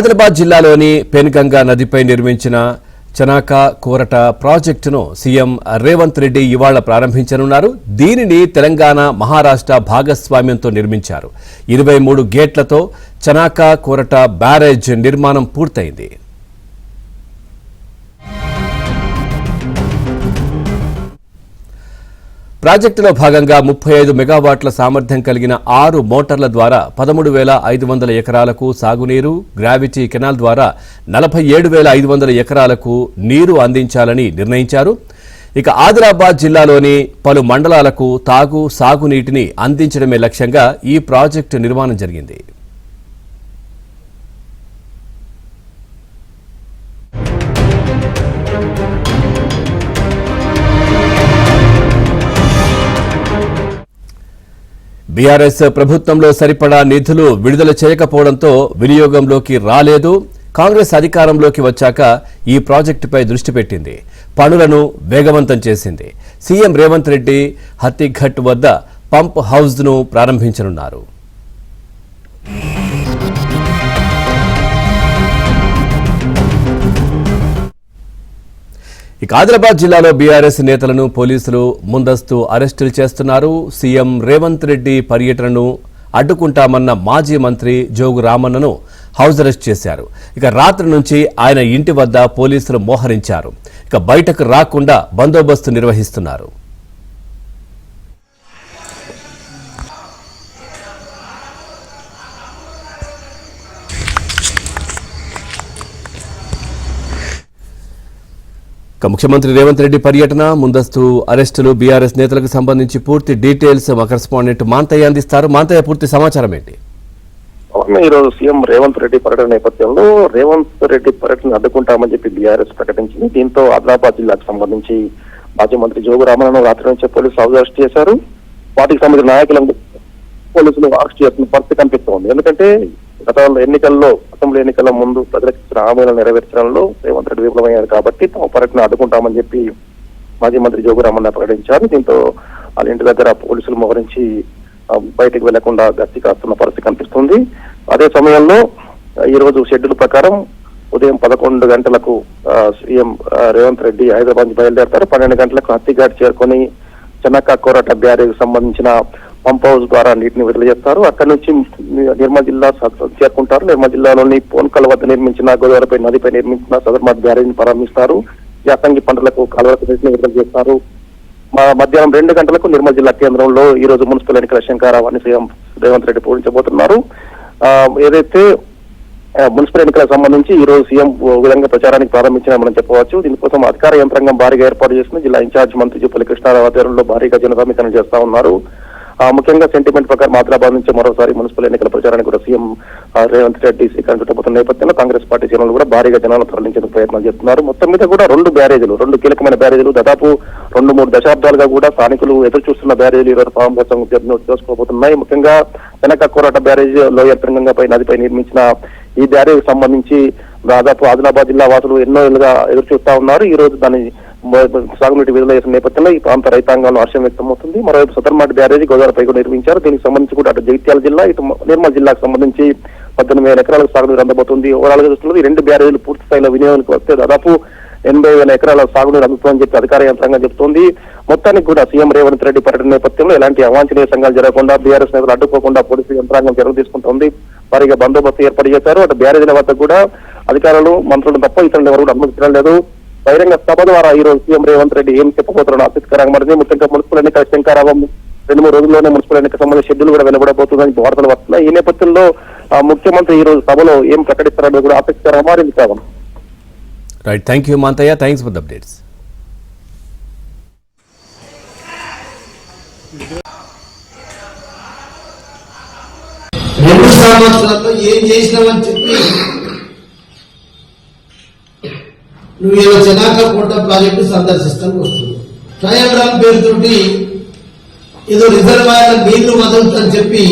ఆదిలాబాద్ జిల్లాలోని పెన్గంగా నదిపై నిర్మించిన చనాక కోరట ప్రాజెక్టును సీఎం రేవంత్ రెడ్డి ఇవాళ ప్రారంభించనున్నారు. దీనిని తెలంగాణ మహారాష్ట్ర భాగస్వామ్యంతో నిర్మించారు. 23 గేట్లతో చనాక కోరట బ్యారేజ్ నిర్మాణం పూర్తయింది. ప్రాజెక్టులో భాగంగా 35 మెగావాట్ల సామర్థ్యం కలిగిన 6 మోటార్ల ద్వారా 13,500 ఎకరాలకు సాగునీరు, గ్రావిటీ కెనాల్ ద్వారా 47,500 ఎకరాలకు నీరు అందించాలని నిర్ణయించారు. ఇక ఆదిలాబాద్ జిల్లాలోని పలు మండలాలకు సాగునీటిని అందించడమే లక్ష్యంగా ఈ ప్రాజెక్టు నిర్మాణం జరిగింది. బీఆర్ఎస్ ప్రభుత్వంలో సరిపడా నిధులు విడుదల చేయకపోవడంతో వినియోగంలోకి రాలేదు. కాంగ్రెస్ అధికారంలోకి వచ్చాక ఈ ప్రాజెక్టుపై దృష్టి పెట్టింది, పనులను వేగవంతం చేసింది. సీఎం రేవంత్ రెడ్డి హత్తిఘట్ వద్ద పంప్ హౌస్ను ప్రారంభించనున్నారు. ఇక ఆదిలాబాద్ జిల్లాలో బీఆర్ఎస్ నేతలను పోలీసులు ముందస్తు అరెస్టులు చేస్తున్నారు. సీఎం రేవంత్ రెడ్డి పర్యటనను అడ్డుకుంటామన్న మాజీ మంత్రి జోగు రామన్నను హౌస్ అరెస్ట్ చేశారు. ఇక రాత్రి నుంచి ఆయన ఇంటి వద్ద పోలీసులు మోహరించారు. ఇక బయటకు రాకుండా బందోబస్తు నిర్వహిస్తున్నారు. ముఖ్యమంత్రి రేవంత్ రెడ్డి పర్యటన, ముందస్తు అరెస్టులు, బీఆర్ఎస్ నేతలకు సంబంధించి పూర్తి డీటెయిల్స్ మా కరెస్పాండెంట్ మాంతయ్య అందిస్తారు. మాంతయ్య, పూర్తి సమాచారం ఏంటి? ఈరోజు సీఎం రేవంత్ రెడ్డి పర్యటన నేపథ్యంలో రేవంత్ రెడ్డి పర్యటన అడ్డుకుంటామని చెప్పి బీఆర్ఎస్ ప్రకటించింది. దీంతో ఆదిలాబాద్ జిల్లాకు సంబంధించి మాజీ మంత్రి జోగు రామన్నను రాత్రి నుంచే పోలీసులు హౌస్ అరెస్ట్ చేశారు. పార్టీకి సంబంధించిన నాయకులను పోలీసులు అరెస్ట్ చేస్తున్న పరిస్థితి కనిపిస్తోంది. ఎందుకంటే గత ఎన్నికల్లో, అసెంబ్లీ ఎన్నికల ముందు ప్రజలకు ఇచ్చిన హామీలను నెరవేర్చడంలో రేవంత్ రెడ్డి విఫలమయ్యారు కాబట్టి తమ పర్యటన అడ్డుకుంటామని చెప్పి మాజీ మంత్రి జోగు రామన్న ప్రకటించారు. దీంతో వాళ్ళ ఇంటి దగ్గర పోలీసులు మోహరించి బయటకు వెళ్లకుండా గస్తీ కాస్తున్న పరిస్థితి కనిపిస్తుంది. అదే సమయంలో ఈ రోజు షెడ్యూల్ ప్రకారం ఉదయం 11 గంటలకు సీఎం రేవంత్ రెడ్డి హైదరాబాద్ నుంచి బయలుదేరతారు. 12 గంటలకు హత్తిఘాట్ చేరుకొని చనక్క కోరట బ్యారేజ్ సంబంధించిన పంప్ హౌస్ ద్వారా నీటిని విడుదల చేస్తారు. అక్కడి నుంచి నిర్మల్ జిల్లా చేరుకుంటారు. నిర్మల్ జిల్లాలోని పోన్కల్ వద్ద నిర్మించిన గోదావరిపై నదిపై నిర్మించిన సదర్మాట్ బ్యారేజ్ ప్రారంభిస్తారు. యాసంగి పంటలకు కాలువలకు నీటిని విడుదల చేస్తారు. మధ్యాహ్నం 2 గంటలకు నిర్మల్ జిల్లా కేంద్రంలో ఈ రోజు మున్సిపల్ ఎన్నికల శంఖారావాన్ని సీఎం రేవంత్ రెడ్డి పూరించబోతున్నారు. ఏదైతే మున్సిపల్ ఎన్నికలకు సంబంధించి ఈ రోజు సీఎం విధంగా ప్రచారానికి ప్రారంభించిన మనం చెప్పవచ్చు. దీనికోసం అధికార యంత్రాంగం భారీగా ఏర్పాటు చేసిన జిల్లా ఇన్ఛార్జ్ మంత్రి జూపల్లి కృష్ణారావు ఆధ్వర్యంలో భారీగా జన సమీకరణ చేస్తా ఉన్నారు. ముఖ్యంగా సెంటిమెంట్ ప్రకారం ఆదిలాబాద్ నుంచి మరోసారి మున్సిపల్ ఎన్నికల ప్రచారానికి కూడా సీఎం రేవంత్ రెడ్డి శ్రీకారం చుట్టబోతున్న నేపథ్యంలో కాంగ్రెస్ పార్టీ శ్రేణులు కూడా భారీగా జనాలను తరలించేందుకు ప్రయత్నాలు చేస్తున్నారు. మొత్తం మీద కూడా 2 కీలకమైన బ్యారేజీలు, దాదాపు 2-3 దశాబ్దాలుగా కూడా స్థానికులు ఎదురు చూస్తున్న బ్యారేజీలు ఈరోజు ప్రారంభోత్సవం చేసుకోబోతున్నాయి. ముఖ్యంగా చనక్క కోరట బ్యారేజ్ లోయర్ పెన్గంగపై నదిపై నిర్మించిన ఈ బ్యారేజ్ సంబంధించి దాదాపు ఆదిలాబాద్ జిల్లా వాసులు ఎన్నో ఏళ్లుగా ఎదురు చూస్తా ఉన్నారు. ఈ రోజు దాని సాగునీటి విడుదల చేసిన నేపథ్యంలో ఈ ప్రాంత రైతాంగంలో హర్షం వ్యక్తమవుతుంది. మరోవైపు సదర్మాట్ బ్యారేజీ గోదావరిపై కూడా నిర్మించారు. దీనికి సంబంధించి కూడా అటు జగిత్యాల జిల్లా, ఇటు నిర్మల్ జిల్లాకు సంబంధించి 18,000 ఎకరాలకు సాగునీరు అందబోతుంది. ఓవరాల్ గా చూస్తున్నది 2 బ్యారేజీలు పూర్తి స్థాయిలో వినియోగానికి వస్తే దాదాపు 80,000 ఎకరాల సాగునీరు అందుతుందని చెప్పి అధికార యంత్రాంగం చెబుతోంది. మొత్తానికి కూడా సీఎం రేవంత్ రెడ్డి పర్యటన నేపథ్యంలో ఎలాంటి అవాంఛనీయ సంఘాలు జరగకుండా, బీఆర్ఎస్ నేతలు అడ్డుకోకుండా పోలీసు యంత్రాంగం చర్యలు తీసుకుంటోంది. వారిగా బందోబస్తు ఏర్పాటు చేశారు. అటు బ్యారేజీల వద్ద కూడా అధికారులు, మంత్రులు తప్ప ఇతరులు ఎవరు కూడా అనుమతించడం లేదు. బహిరంగ సభ ద్వారా ఈ రోజు సీఎం రేవంత్ రెడ్డి ఏం చెప్పబోతున్నారో ఆసక్తికరంగా మారింది. ముఖ్యంగా మున్సిపల్ ఎన్నికల శంఖారావం 2-3 రోజుల్లోనే మున్సిపల్ ఎన్నికల సంబంధించిన షెడ్యూల్ కూడా వెలువడబోతుందని వార్తలు వస్తున్నాయి. ఈ నేపథ్యంలో ముఖ్యమంత్రి ఈ రోజు సభలో ఏం ప్రకటిస్తారో కూడా ఆసక్తికరంగా మారింది. కావాలి. Right, thank you Manthaiah, thanks for the updates. ఏం చేసినావని చెప్పి నువ్వు ఇలా చనాక కోట ప్రాజెక్టు సందర్శిస్తానికి వస్తున్నావు. ట్రయల్ రన్ పేరుతోటి ఏదో రిజర్వాయర్ నీళ్లు వదలుతుందని చెప్పి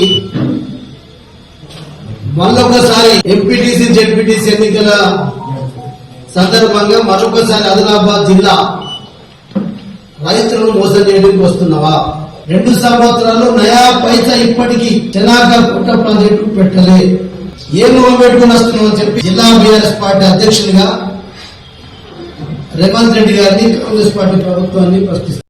మళ్ళొకసారి ఎంపీటీసీ జెడ్పీటీసీ ఎన్నికల సందర్భంగా మరొకసారి ఆదిలాబాద్ జిల్లా రైతులను మోసం చేయడానికి వస్తున్నావా? 2 సంవత్సరాల్లో నయా పైసా ఇప్పటికీ చనాక కోట ప్రాజెక్టు పెట్టలే. ఏ మొహం పెట్టుకుని వస్తున్నాం అని చెప్పి జిల్లా బీఆర్ఎస్ పార్టీ అధ్యక్షునిగా రేవంత్ రెడ్డి గారిని కాంగ్రెస్ పార్టీ ప్రభుత్వాన్ని ప్రశ్నిస్తారు.